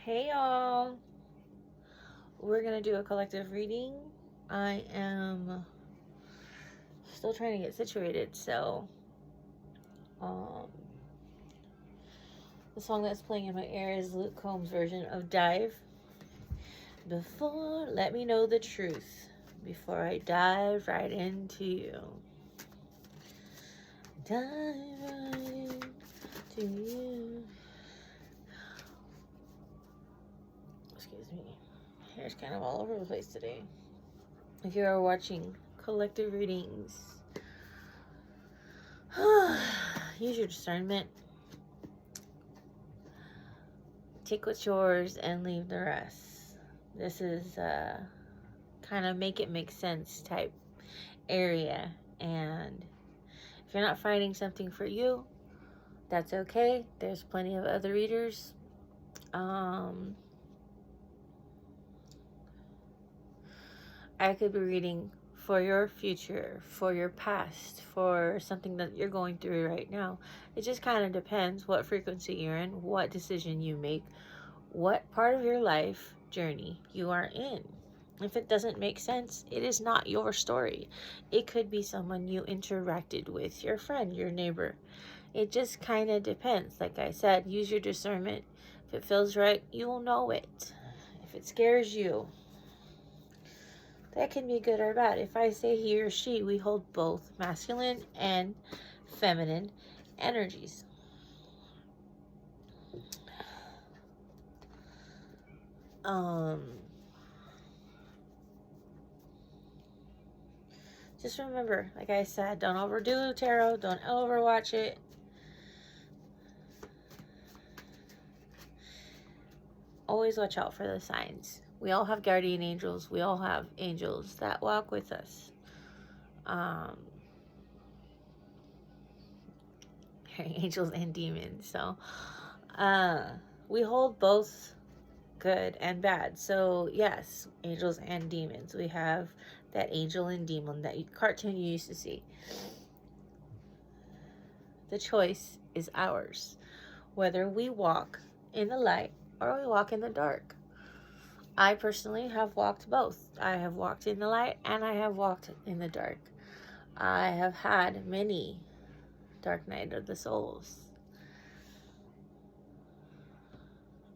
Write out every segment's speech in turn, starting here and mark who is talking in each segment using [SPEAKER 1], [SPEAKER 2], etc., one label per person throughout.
[SPEAKER 1] Hey y'all, we're gonna do a collective reading. I am still trying to get situated, so um, the song that's playing in my ear is Luke Combs' version of Dive. Let me know the truth before I dive right into you. Dive right into you. Excuse me. Hair's kind of all over the place today. If you are watching collective readings, use your discernment. Take what's yours and leave the rest. This is kind of make it make sense type area. And if you're not finding something for you, that's okay. There's plenty of other readers. I could be reading for your future, for your past, for something that you're going through right now. It just kind of depends what frequency you're in, what decision you make, what part of your life journey you are in. If it doesn't make sense, it is not your story. It could be someone you interacted with, your friend, your neighbor. It just kind of depends. Like I said, use your discernment. If it feels right, you will know it. If it scares you, that can be good or bad. If I say he or she, we hold both masculine and feminine energies. Just remember, like I said, don't overdo tarot, don't overwatch it. Always watch out for the signs. We all have guardian angels. We all have angels that walk with us. Angels and demons. So, we hold both good and bad. So, yes, angels and demons. We have that angel and demon, that cartoon you used to see. The choice is ours. Whether we walk in the light or we walk in the dark. I personally have walked both. I have walked in the light and I have walked in the dark. I have had many dark night of the souls.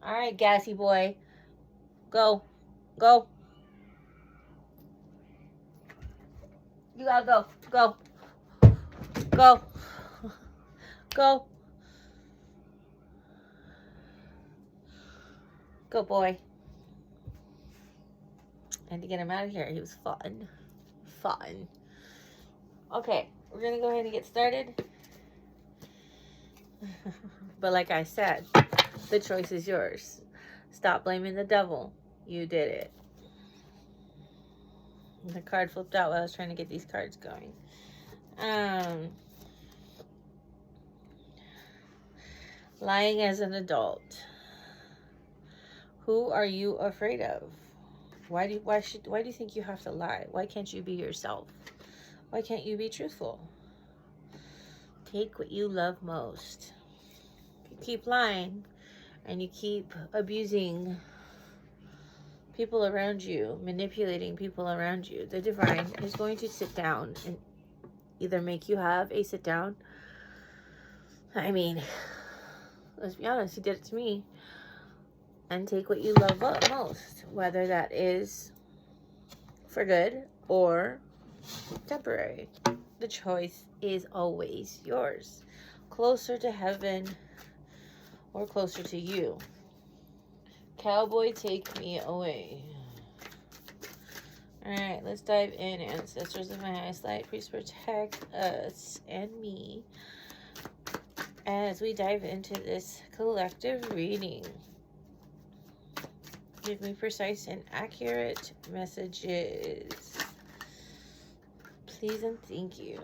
[SPEAKER 1] All right, gassy boy. Go. Go. You gotta go. Go. Go. Go. Go, boy. I had to get him out of here. He was fun. Fun. Okay, we're gonna go ahead and get started. But like I said, the choice is yours. Stop blaming the devil. You did it. The card flipped out while I was trying to get these cards going. Lying as an adult. Who are you afraid of? Why do you think you have to lie? Why can't you be yourself? Why can't you be truthful? Take what you love most. If you keep lying and you keep abusing people around you, manipulating people around you, the divine is going to sit down and either make you have a sit down. I mean, let's be honest, he did it to me. And take what you love most, whether that is for good or temporary. The choice is always yours. Closer to heaven or closer to you. Cowboy, take me away. Alright, let's dive in. Ancestors of my highest light, please protect us and me as we dive into this collective reading. Give me precise and accurate messages. Please and thank you.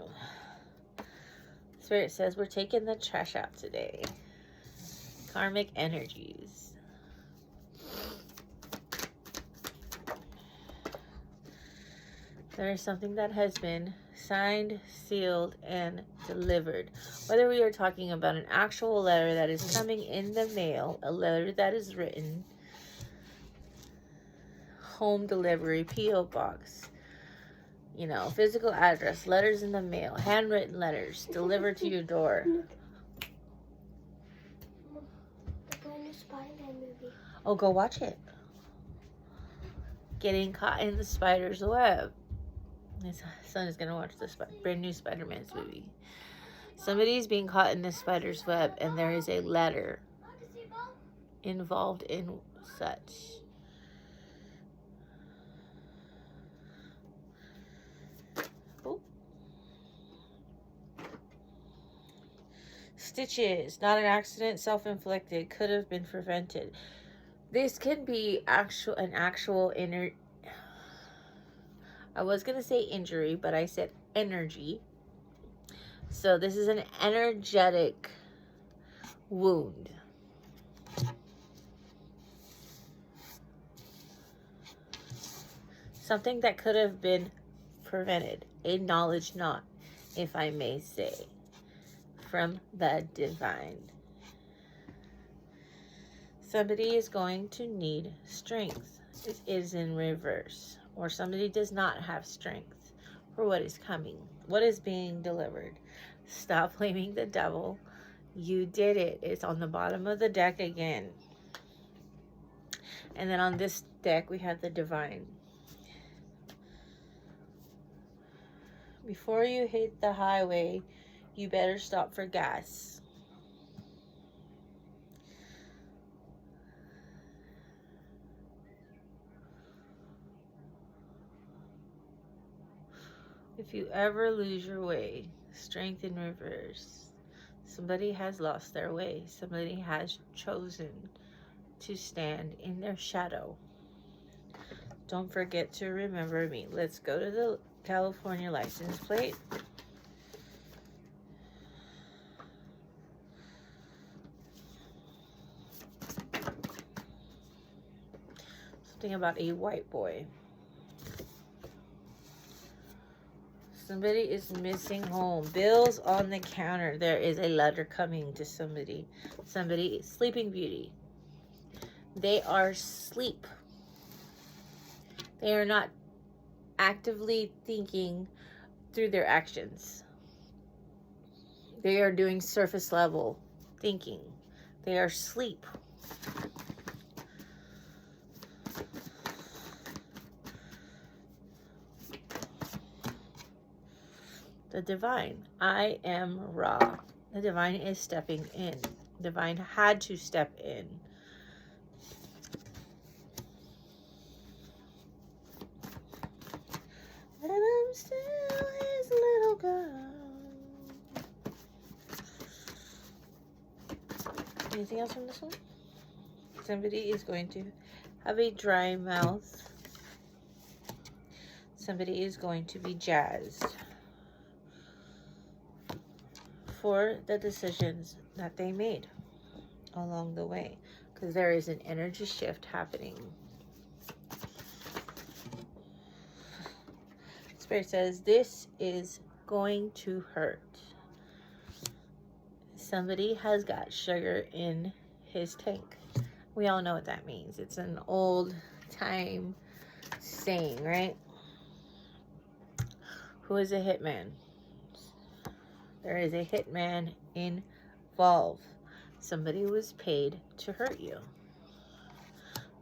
[SPEAKER 1] Spirit says we're taking the trash out today. Karmic energies. There is something that has been signed, sealed, and delivered. Whether we are talking about an actual letter that is coming in the mail, a letter that is written, home delivery, P.O. box, you know, physical address, letters in the mail, handwritten letters delivered to your door.
[SPEAKER 2] The brand new Spider-Man movie.
[SPEAKER 1] Oh, go watch it. Getting caught in the spider's web. His son is going to watch the brand new Spider-Man's movie. Somebody's being caught in the spider's web, and there is a letter involved in such. Oh. Stitches, not an accident, self-inflicted, could have been prevented. This can be an actual inner. I was going to say injury, but I said energy. So this is an energetic wound. Something that could have been prevented. A knowledge not, if I may say, from the divine. Somebody is going to need strength. It is in reverse. Or somebody does not have strength for what is coming. What is being delivered? Stop blaming the devil. You did it. It's on the bottom of the deck again. And then on this deck, we have the divine. Before you hit the highway, you better stop for gas. If you ever lose your way, strength in reverse. Somebody has lost their way. Somebody has chosen to stand in their shadow. Don't forget to remember me. Let's go to the California license plate. Something about a white boy. Somebody is missing home. Bills on the counter. There is a letter coming to somebody. Somebody, Sleeping Beauty. They are asleep. They are not actively thinking through their actions. They are doing surface level thinking. They are asleep. The divine. I am Ra. The divine is stepping in. Divine had to step in. And I'm still his little girl. Anything else from this one? Somebody is going to have a dry mouth. Somebody is going to be jazzed for the decisions that they made along the way, because there is an energy shift happening. Spirit says this is going to hurt. Somebody has got sugar in his tank. We all know what that means. It's an old time saying, right? Who is a hitman? There is a hitman involved. Somebody was paid to hurt you.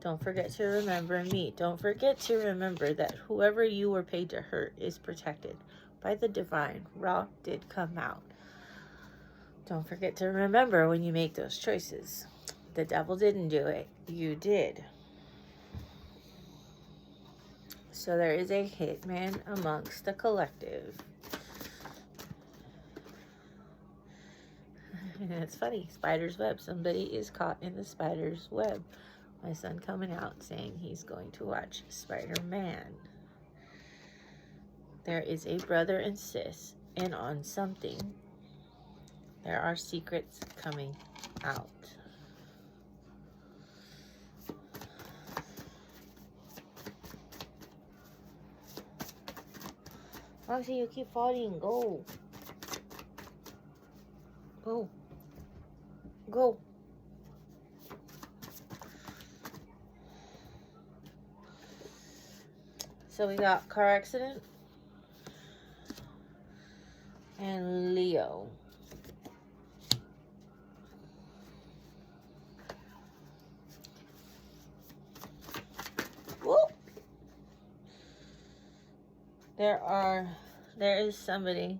[SPEAKER 1] Don't forget to remember me. Don't forget to remember that whoever you were paid to hurt is protected by the divine. Ra did come out. Don't forget to remember when you make those choices. The devil didn't do it. You did. So there is a hitman amongst the collective. And it's funny. Spider's web. Somebody is caught in the spider's web. My son coming out saying he's going to watch Spider-Man. There is a brother and sis in on something. There are secrets coming out. Roxy, you keep falling. Go. Go. Go. So we got car accident and Leo. Whoop. There is somebody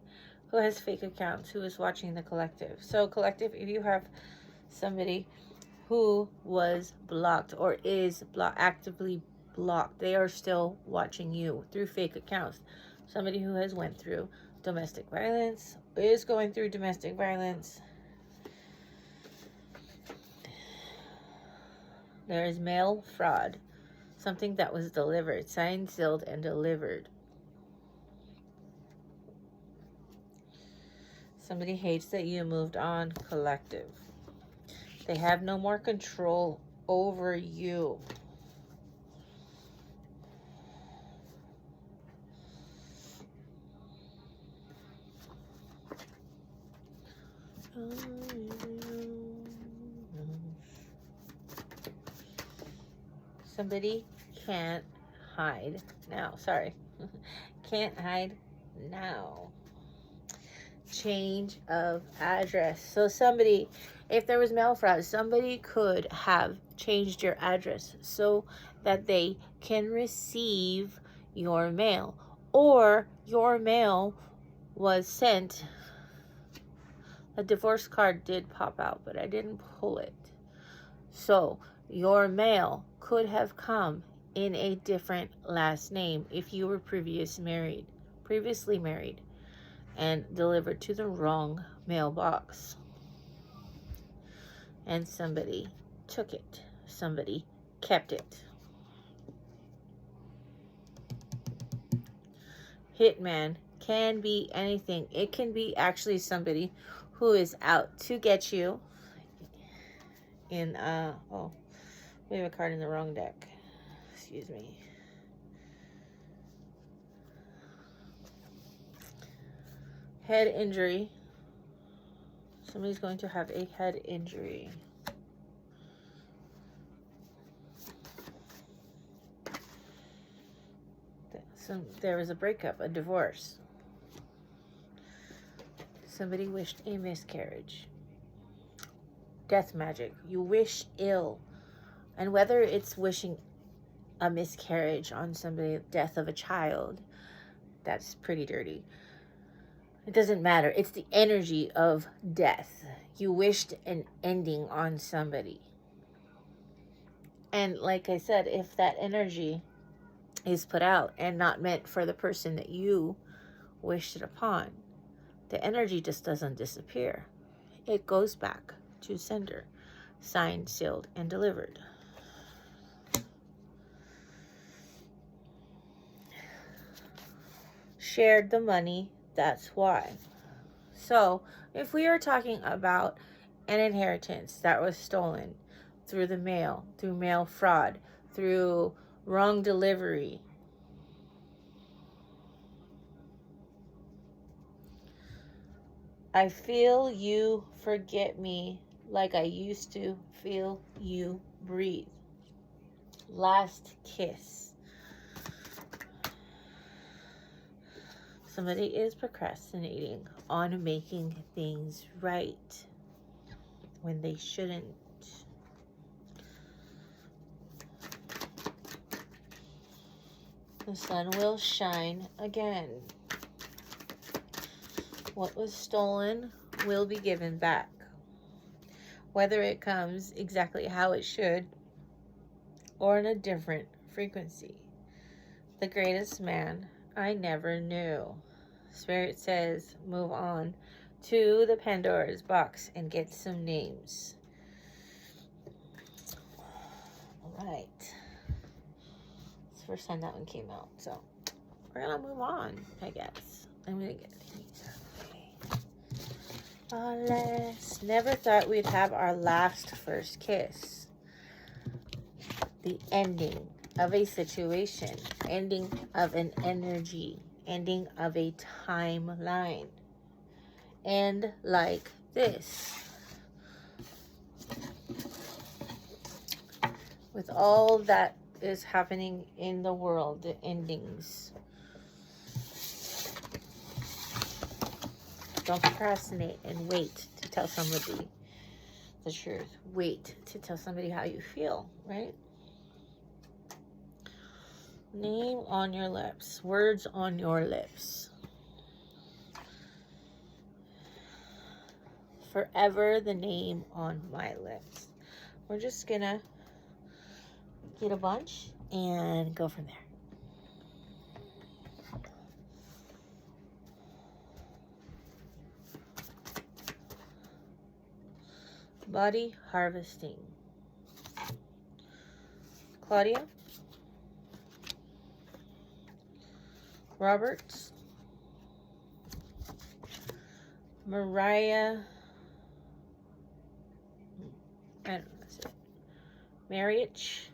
[SPEAKER 1] who has fake accounts who is watching the collective. So collective, if you have somebody who was blocked or is actively blocked, they are still watching you through fake accounts. Somebody who has went through domestic violence, is going through domestic violence. There is mail fraud. Something that was delivered, signed, sealed, and delivered. Somebody hates that you moved on, collective. They have no more control over you. Somebody can't hide now. Sorry. Can't hide now. Change of address. So somebody, if there was mail fraud, somebody could have changed your address so that they can receive your mail. Or your mail was sent. A divorce card did pop out, but I didn't pull it. So your mail could have come in a different last name if you were previously married and delivered to the wrong mailbox. And somebody took it. Somebody kept it. Hitman can be anything. It can be actually somebody who is out to get you. We have a card in the wrong deck. Excuse me. Head injury. Somebody's going to have a head injury. There was a breakup, a divorce. Somebody wished a miscarriage. Death magic. You wish ill. And whether it's wishing a miscarriage on somebody, death of a child, that's pretty dirty. It doesn't matter. It's the energy of death. You wished an ending on somebody. And like I said, if that energy is put out and not meant for the person that you wished it upon, the energy just doesn't disappear. It goes back to sender. Signed, sealed, and delivered. Shared the money, that's why. So, if we are talking about an inheritance that was stolen through the mail, through mail fraud, through wrong delivery, I feel you forget me like I used to feel you breathe. Last kiss. Somebody is procrastinating on making things right when they shouldn't. The sun will shine again. What was stolen will be given back. Whether it comes exactly how it should or in a different frequency. The greatest man I never knew. Spirit says, move on to the Pandora's box and get some names. All right. It's the first time that one came out, so we're gonna move on, I guess. I'm gonna get these. Okay. Never thought we'd have our last first kiss. The ending of a situation, ending of an energy, ending of a timeline. And like this. With all that is happening in the world, the endings. Don't procrastinate and wait to tell somebody the truth. Wait to tell somebody how you feel, right? Name on your lips. Words on your lips. Forever the name on my lips. We're just gonna get a bunch and go from there. Body harvesting. Claudia. Roberts. Mariah. I don't know, that's it. Marriage.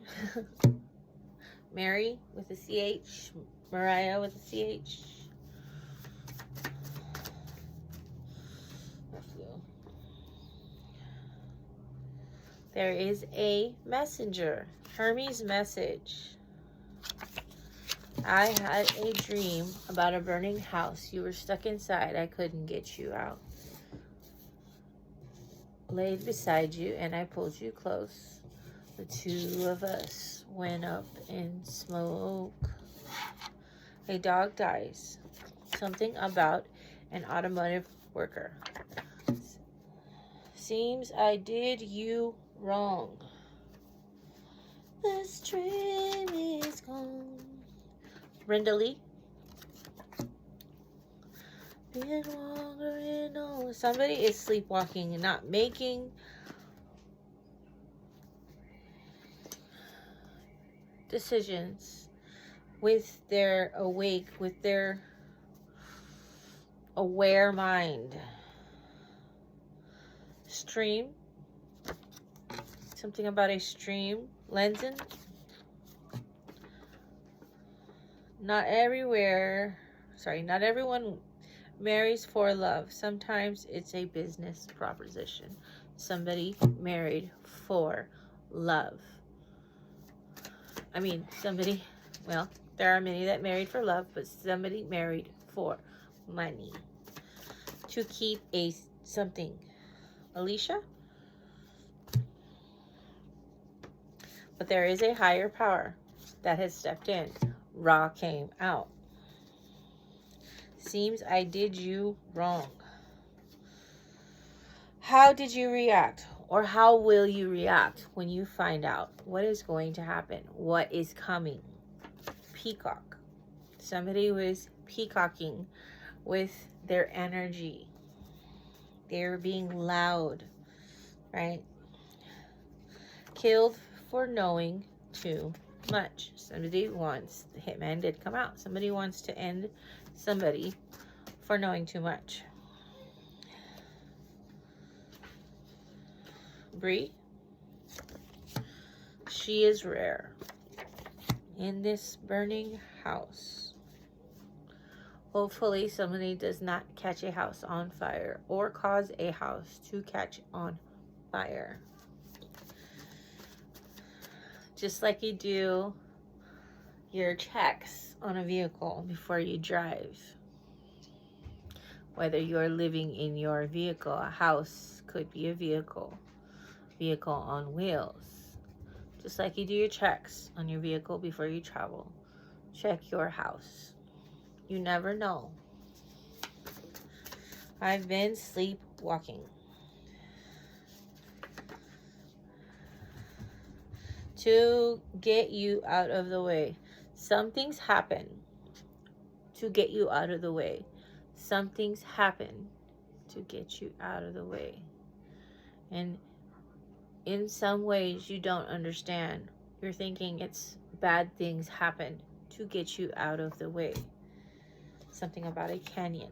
[SPEAKER 1] Mary with a CH. Mariah with a CH. There is a messenger. Hermes message. I had a dream about a burning house. You were stuck inside. I couldn't get you out. Laid beside you and I pulled you close. The two of us went up in smoke. A dog dies. Something about an automotive worker. Seems I did you wrong. This dream is gone. Brenda Lee. Been wandering on. Somebody is sleepwalking and not making decisions with their awake, with their aware mind. Stream. Something about a stream. Lenzen. Not everyone marries for love. Sometimes it's a business proposition. Somebody married for love. There are many that married for love, but somebody married for money. To keep something. Alicia? But there is a higher power that has stepped in. Ra came out. Seems I did you wrong. How did you react? Or how will you react when you find out what is going to happen? What is coming? Peacock. Somebody was peacocking with their energy. They're being loud, right? Killed for knowing too much. Somebody wants, the hitman did come out. Somebody wants to end somebody for knowing too much. Bree. She is rare. In this burning house. Hopefully somebody does not catch a house on fire or cause a house to catch on fire. Just like you do your checks on a vehicle before you drive. Whether you're living in your vehicle, a house could be a vehicle on wheels. Just like you do your checks on your vehicle before you travel. Check your house. You never know. I've been sleepwalking. To get you out of the way. Something's happened to get you out of the way. Something's happened to get you out of the way. And in some ways you don't understand. You're thinking it's bad things happened to get you out of the way. Something about a canyon.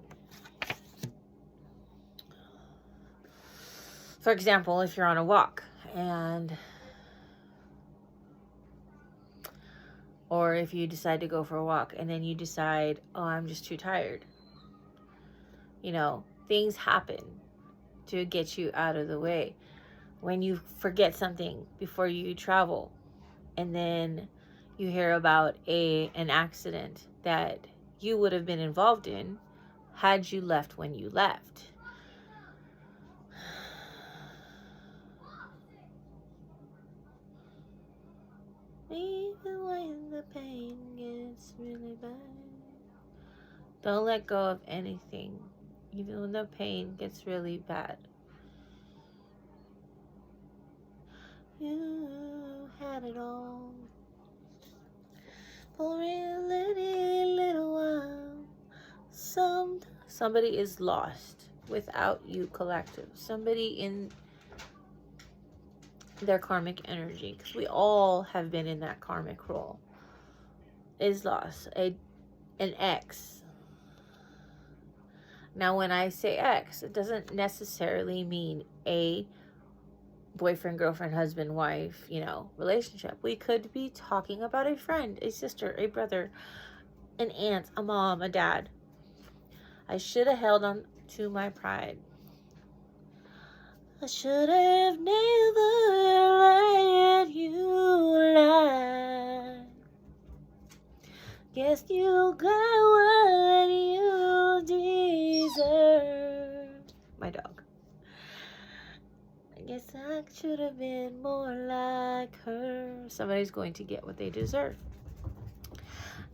[SPEAKER 1] For example, if you're on a walk or if you decide to go for a walk and then you decide, oh, I'm just too tired. Things happen to get you out of the way. When you forget something before you travel and then You hear about an accident that you would have been involved in had you left when you left. Even when the pain gets really bad, don't let go of anything, even when the pain gets really bad. You had it all for a little while. Somebody is lost without you, collective. Somebody in their karmic energy, because we all have been in that karmic role, is lost. An ex. Now, when I say ex, it doesn't necessarily mean a boyfriend, girlfriend, husband, wife, relationship. We could be talking about a friend, a sister, a brother, an aunt, a mom, a dad. I should have held on to my pride. I should have never let you lie. Guess you got what you deserve. My dog. I guess I should have been more like her. Somebody's going to get what they deserve.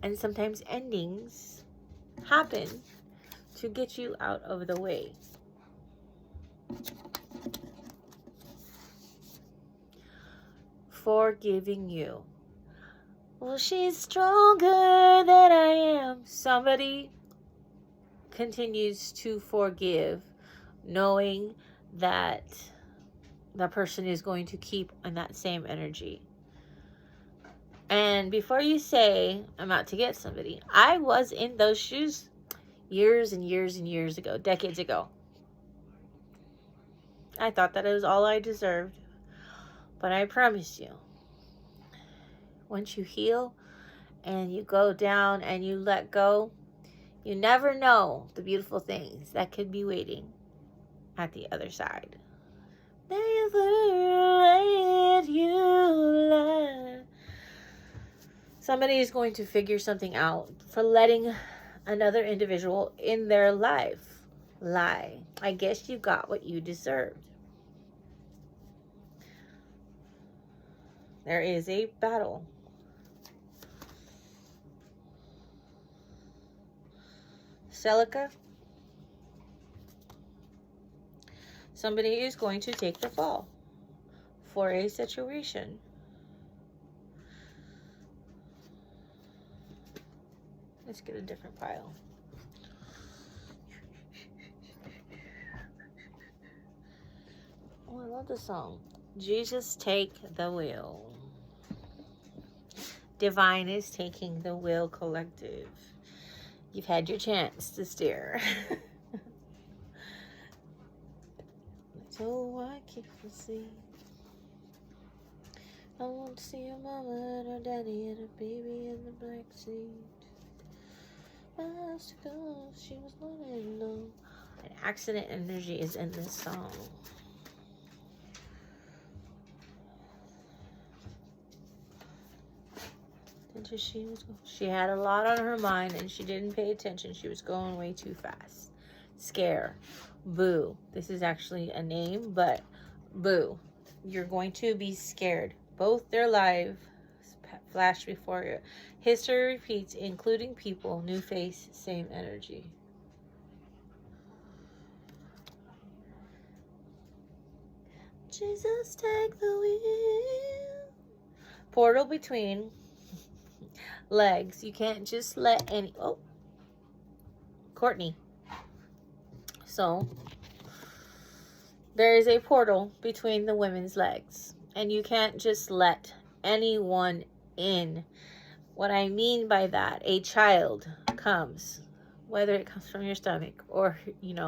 [SPEAKER 1] And sometimes endings happen to get you out of the way. Forgiving you. Well, she's stronger than I am. Somebody continues to forgive, knowing that the person is going to keep on that same energy. And before you say, I'm out to get somebody, I was in those shoes years and years and years ago, decades ago. I thought that it was all I deserved. But I promise you, once you heal and you go down and you let go, you never know the beautiful things that could be waiting at the other side. Never let you lie. Somebody is going to figure something out for letting another individual in their life lie. I guess you got what you deserved. There is a battle. Celica. Somebody is going to take the fall for a situation. Let's get a different pile. Oh, I love the song. Jesus, take the wheel. Divine is taking the wheel, collective. You've had your chance to steer. So why can't you see? I want to see your mama and her daddy and her baby in the black seat. Bicycle, she was running low. An accident energy is in this song. She had a lot on her mind and she didn't pay attention. She was going way too fast. Scare. Boo. This is actually a name, but boo. You're going to be scared. Both their lives flash before you. History repeats, including people. New face, same energy. Jesus, take the wheel. Portal between legs. You can't just let any... Oh. Courtney. So, there is a portal between the women's legs. And you can't just let anyone in. What I mean by that, a child comes, whether it comes from your stomach or,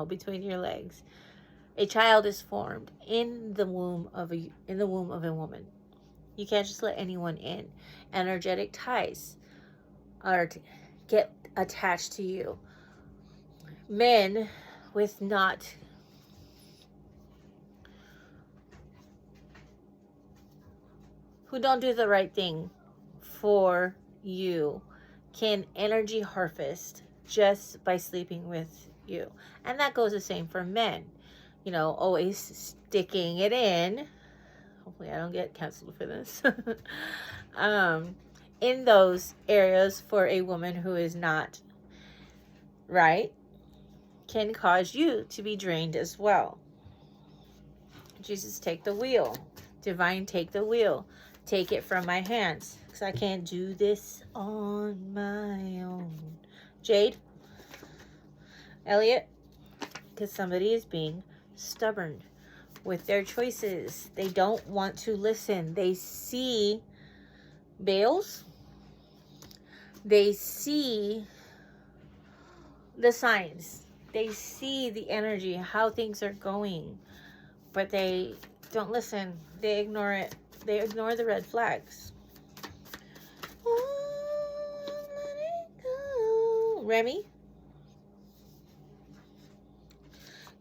[SPEAKER 1] between your legs. A child is formed in the womb of a woman. You can't just let anyone in. Energetic ties get attached to you. Men with who don't do the right thing for you can energy harvest just by sleeping with you. And that goes the same for men. You know, always sticking it in. Hopefully I don't get canceled for this. In those areas for a woman who is not right can cause you to be drained as well. Jesus, take the wheel. Divine, take the wheel. Take it from my hands, because I can't do this on my own. Jade, Elliot, because somebody is being stubborn with their choices. They don't want to listen. They see bales. They see the signs. They see the energy, how things are going. But they don't listen. They ignore it. They ignore the red flags. Oh, let it go. Remy,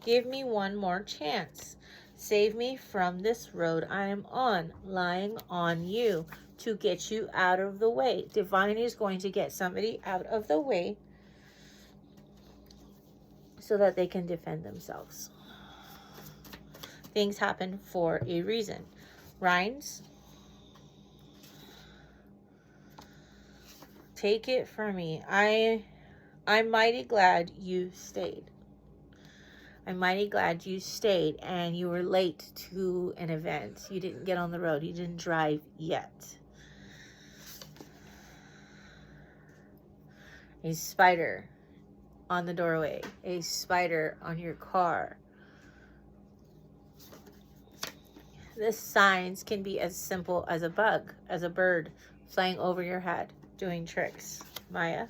[SPEAKER 1] give me one more chance. Save me from this road I am on, lying on you to get you out of the way. Divine is going to get somebody out of the way so that they can defend themselves. Things happen for a reason. Rhines, take it from me. I'm mighty glad you stayed. I'm mighty glad you stayed and you were late to an event. You didn't get on the road. You didn't drive yet. A spider on the doorway. A spider on your car. The signs can be as simple as a bug, as a bird flying over your head, doing tricks. Maya.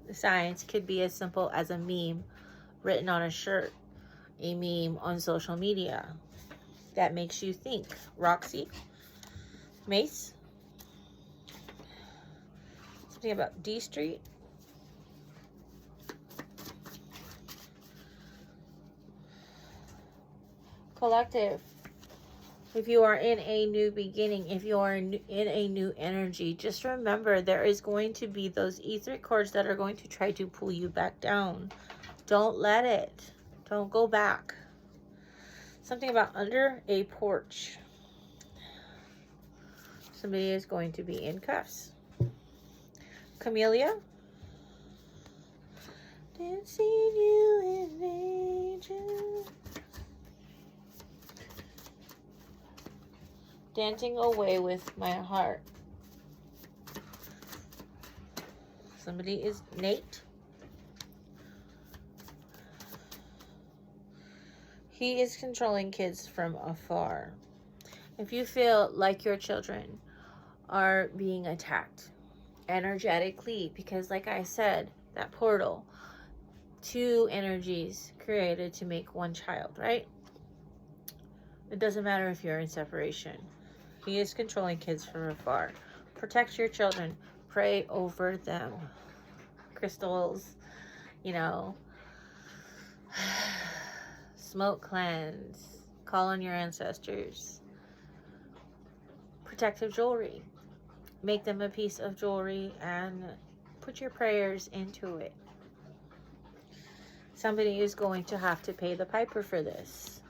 [SPEAKER 1] The signs could be as simple as a meme written on a shirt, a meme on social media that makes you think. Roxy. Mace. Something about D Street. Collective. If you are in a new beginning, if you are in a new energy, just remember there is going to be those etheric cords that are going to try to pull you back down. Don't let it. Don't go back. Something about under a porch. Somebody is going to be in cuffs. Camellia. Didn't see you in ages. Dancing away with my heart. Somebody is Nate. He is controlling kids from afar. If you feel like your children are being attacked energetically, because like I said, that portal, two energies created to make one child, right? It doesn't matter if you're in separation. He is controlling kids from afar. Protect your children. Pray over them. Crystals, you know. Smoke cleanse. Call on your ancestors. Protective jewelry. Make them a piece of jewelry and put your prayers into it. Somebody is going to have to pay the piper for this.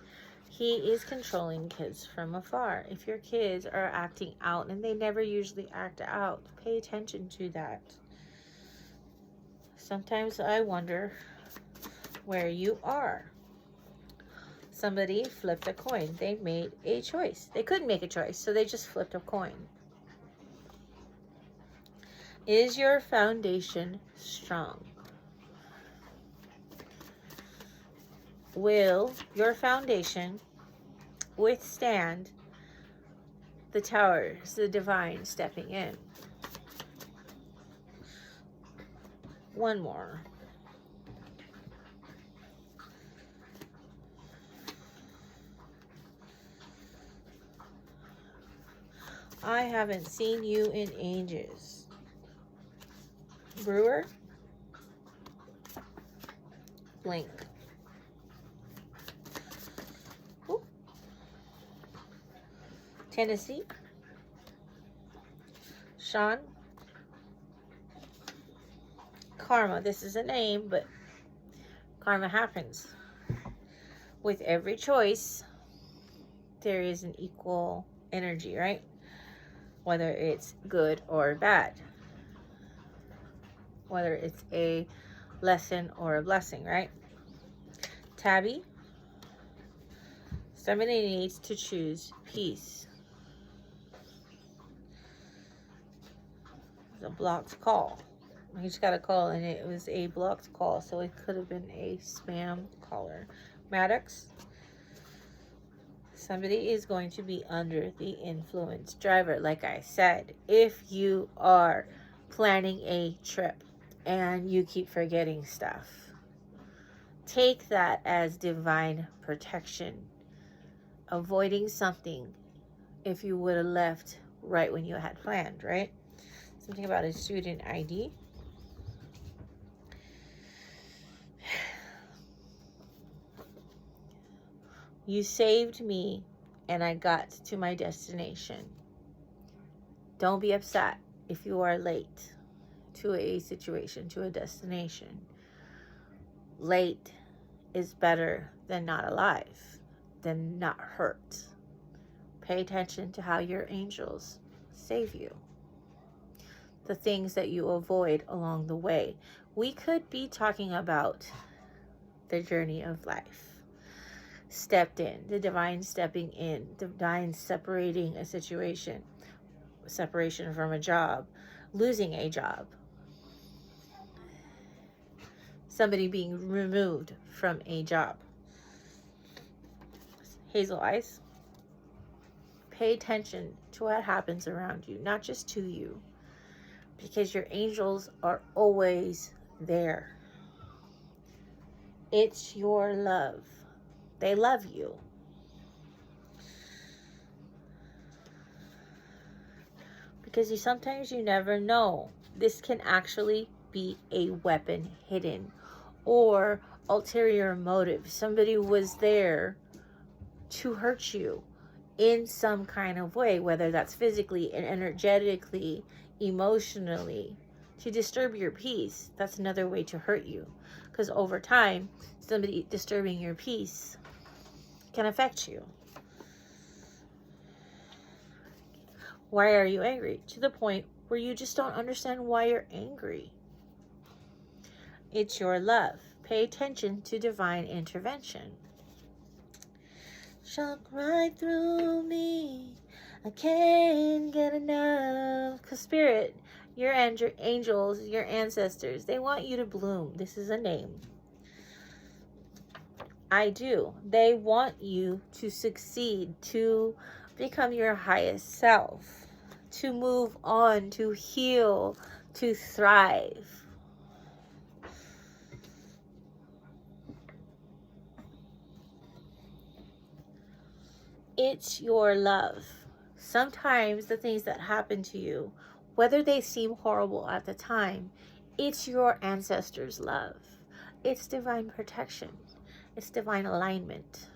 [SPEAKER 1] He is controlling kids from afar. If your kids are acting out, and they never usually act out, pay attention to that. Sometimes I wonder where you are. Somebody flipped a coin. They made a choice. They couldn't make a choice, so they just flipped a coin. Is your foundation strong? Will your foundation withstand the towers, the divine stepping in? One more. I haven't seen you in ages. Brewer. Blink. Tennessee. Sean. Karma. This is a name, but karma happens. With every choice, there is an equal energy, right? Whether it's good or bad. Whether it's a lesson or a blessing, right? Tabby. Somebody needs to choose peace. It's a blocked call. I just got a call and it was a blocked call, so it could have been a spam caller. Maddox. Somebody is going to be under the influence. Driver, like I said, if you are planning a trip and you keep forgetting stuff, take that as divine protection. Avoiding something if you would have left right when you had planned, right? Something about a student ID. You saved me and I got to my destination. Don't be upset if you are late to a situation, to a destination. Late is better than not alive, than not hurt. Pay attention to how your angels save you. The things that you avoid along the way. We could be talking about the journey of life. Stepped in, the divine stepping in, divine separating a situation, separation from a job, losing a job, somebody being removed from a job. Hazel Eyes. Pay attention to what happens around you, not just to you, because your angels are always there. It's your love. They love you. Because sometimes you never know. This can actually be a weapon hidden or ulterior motive. Somebody was there to hurt you in some kind of way, whether that's physically and energetically, emotionally, to disturb your peace. That's another way to hurt you. Because over time, somebody disturbing your peace can affect you. Why are you angry? To the point where you just don't understand why you're angry. It's your love. Pay attention to divine intervention. Shock right through me. I can't get enough. Because Spirit, your angels, your ancestors, they want you to bloom. This is a name. I do. They want you to succeed, to become your highest self, to move on, to heal, to thrive. It's your love. Sometimes the things that happen to you, whether they seem horrible at the time, it's your ancestors' love. It's divine protection. It's divine alignment.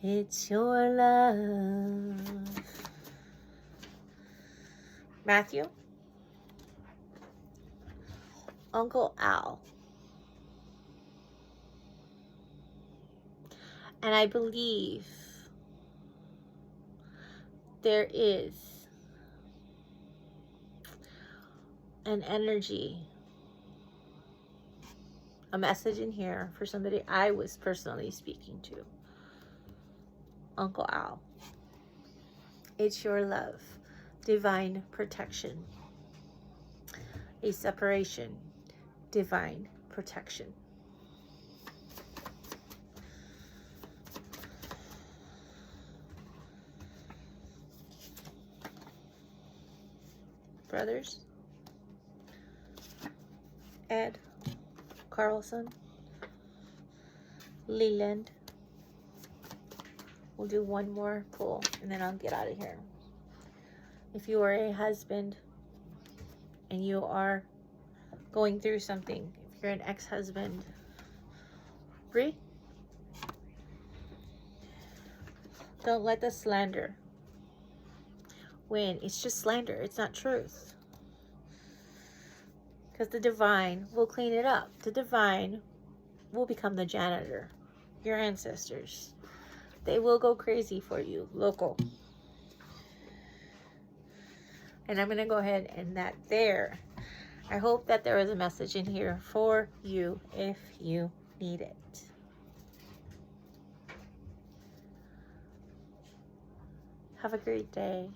[SPEAKER 1] It's your love. Matthew. Uncle Al. And I believe there is an energy, a message in here for somebody I was personally speaking to. Uncle Al. It's your love. Divine protection. A separation. Divine protection. Brothers. Ed Carlson. Leland. We'll do one more pull and then I'll get out of here. If you are a husband and you are going through something, if you're an ex-husband, Bree. Don't let the slander win. It's just slander. It's not truth. Because the divine will clean it up. The divine will become the janitor. Your ancestors. They will go crazy for you. Local. And I'm going to go ahead and that there. I hope that there was a message in here for you if you need it. Have a great day.